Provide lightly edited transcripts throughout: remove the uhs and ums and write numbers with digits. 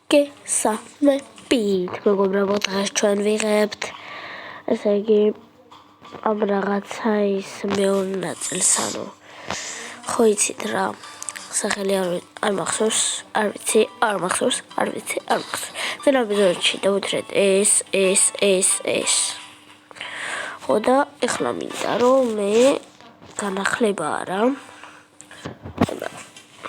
მოგესალმებით, მეგობრებო, დღეს ჩვენ ვიღებთ, ესე იგი, ამ რაღაცა ის მეორე ნაწილს, ანუ ხო იცით რა, სახელი არ მახსოვს, არ ვიცი. წინა ეპიზოდში დავუთრეთ ეს. ხო და ეხლა მინდა რომ მე განახლება არა.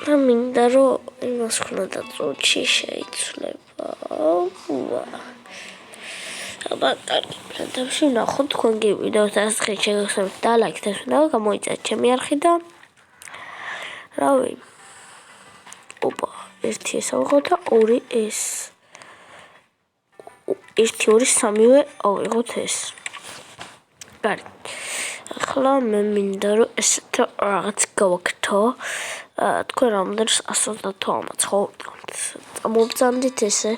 მინდა რომ იმას ხნა და წუთში შეიცვლება. აბა, პრინციპში ნახოთ თქვენ ვიდეოს დასახელს შეგახსენებთ და ლაიქს და გამოიწევთ ჩემი არხი და რავი. ოპა, ერთი ეს ავიღოთ და ორი ეს. 1 2 3-ვე ავიღოთ ეს. კარგი. ახლა მე მინდა რომ ესეთ რაღაც გავაკეთო. თქვენ რამდენს 130 ამაც ხო? წამოვბრძანდით ესე.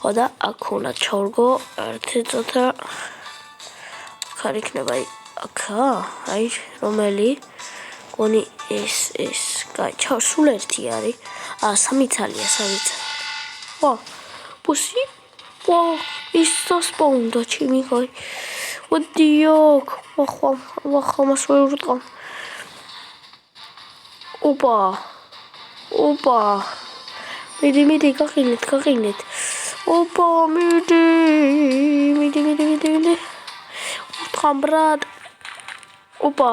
ხო და აქ უნდა ჩავრგო ერთი წოთა. ხარ იქნება აი რომელი გონი ეს კაი ჩავსულ ერთი არის. 3 ცალია 3 ცალი. ვა პუსი ვა ის სასპაუნდა ჩემი კაი. ვდიოქ ვახ მას ვერ ვუტყავ. ოპა მიდი გახილეთ. ოპა მიდი ვუტყავ ბრატ. ოპა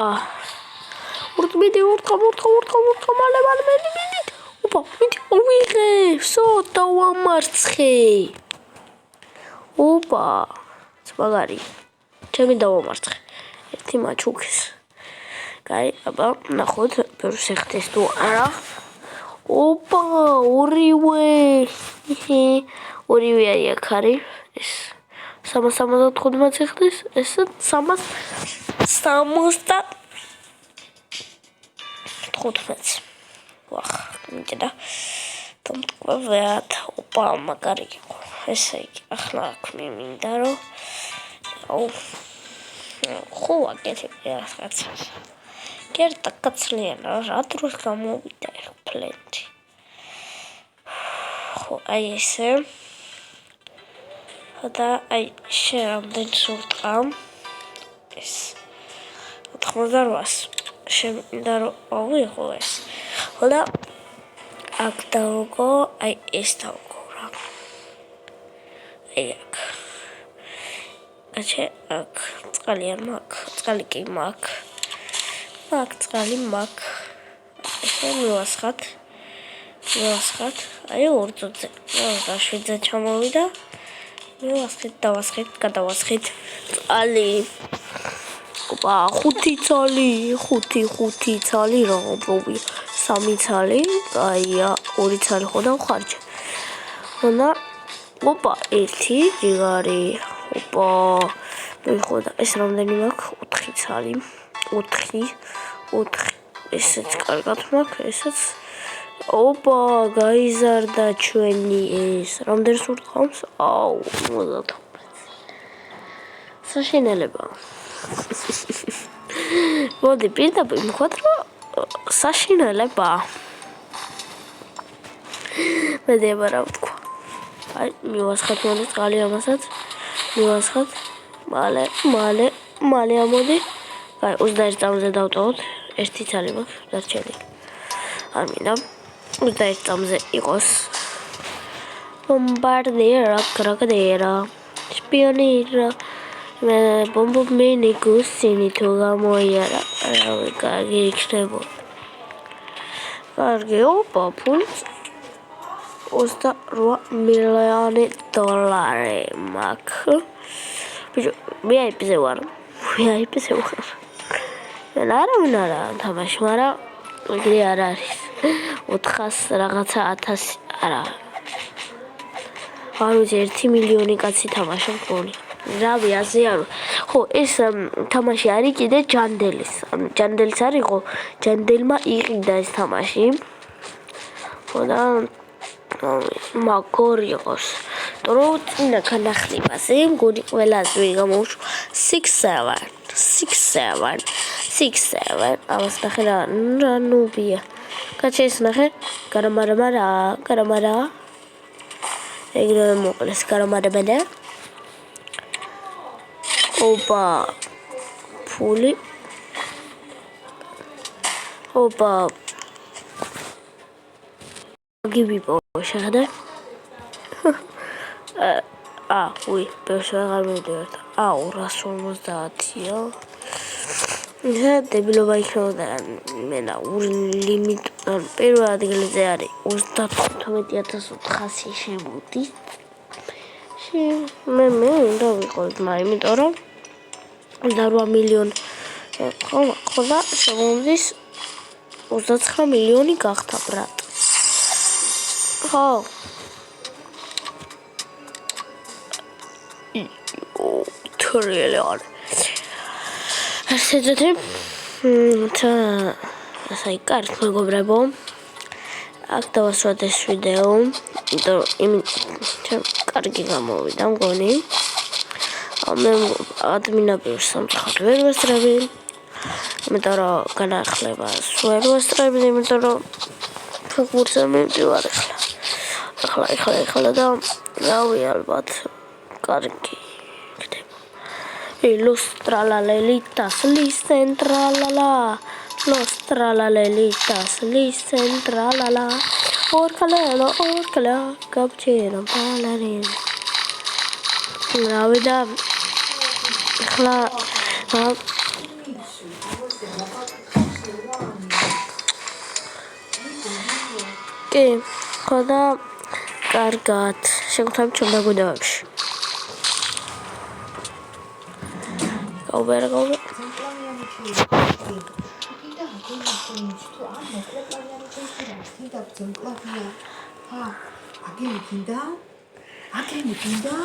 მიდი ვუტყავ მალე მიდი. ოპა მიდი ვიღე სო დავამარცხე. ოპა მაგარი ჩემი დავამარცხე ერთი მაჩუქის. კაი, აბა ნახოთ ბევრს ეხდეს თუ არა. ოპა ორივე არის აქ არის ეს 375 ეხდეს ეს 375. ვახ მინდა თუმცა ოპა მაგარი იყო. ესე იგი ახლა აქ მე მინდა რომ ხო აკეთებ რაღაცა. კერტა კაცლიანა რა დროს გამოვიდა ეს პლენტი. ხო აი ესე. და აი შევამდენ სულტყამ ეს 88-ს შემინდა რომ ავიღო ეს. ხო და აქ დავგო აი ეს დავგო რა. აი აქ აჩე აქ წყალი არ მაქვს, წყალი კი მაქვს. წყალი მაქვს. ესე მივასხათ. აი 2 წუთზე. 7-ზე ჩამოვიდა. გადავასხით. წყალი. ოპა 5 ცალი რა მოვი. 3 ცალი, აია 2 ცალი ხო და ხარჯი. ხოდა ოპა 1 ჯიგარი. ოპა ხო და ეს რამდენი მაქვს? 4 ცალი. 4 ესეც კარგად მაქვს, ესეც. ოპა გაიზარდა ჩვენი ეს. რამდენს ურტყავს? აუ 50. საშინელება. მოდი პირდაპირ მივხვდეთ რომ საშინელება. მე დაბარა ვთქვა. აი მივასხათ მოდით წყალი ამასაც. მივასხათ. მალე ამოდი. აი 21 წამზე დავტოვოთ. 1 ცალი მაქვს დარჩენილი. არ მინდა 21 წამზე იყოს. Bombardera, crocodera, spionera, bombo mini gusini თუ გამოიარა. რავი, კარგი იქნება. კარგი, ოპა, ფულს 28 მილიონი დოლარი მაქვს. ბიჭო, VIP-ზე ვარ. მენ არა თამაში, მაგრამ ეგრე არ არის. 400 რაღაცა 1000 არა. არ ვიცი 1 მილიონი კაცი თამაშობს მგონი. რავი, აზე არ. ხო, ეს თამაში არის კიდე ჯანდელის. ანუ ჯანდელის არის ხო? ჯანდელმა იყიდა ეს თამაში. ხო და მაგორი იყოს. თორე წინა განახლებაზე მგონი ყველაზე გამოუშვა 6-7. ამას ნახე რა ნუბია. კაცი ეს ნახე? გარამარა. ეგრევე მოკლეს გარემარებენე. ოპა ფული. ოპა გიბიპო შეხედე. უი, ბევრს აღარ მივდივართ. 250-ია. დებილობა იქნებოდა მენა ლიმიტ პირველ ადგილზე არის 35400 შემოდის. მე უნდა ვიყოთ, იმიტომ რომ 28 მილიონი ხოდა შემოდის 29 მილიონი გახდა ბრატ. ხო. თორიელი არის. ასეთი ასე კარგ მეგობრებო. აქ დავასვათ ეს ვიდეო, იმიტომ კარგი გამოვიდა მგონი. მე ადმინაბირს სამწუხაროდ ვერ ვესწრები. იმიტომ რომ განახლებას ვერ ვესწრები, იმიტომ რომ ფეხბურთზე მივდივარ ახლა და რავი ალბათ კარგი ხდება. Los tralalelitas, listen tralala. Los tralalelitas, listen tralala. Orcalelo, cappuccino, ballerina. რავი და ახლა კი, ხოდა კარგად. შეგხვდებით ჩვენ მეგობრებში. გაუბერგო. აგენი გინდა?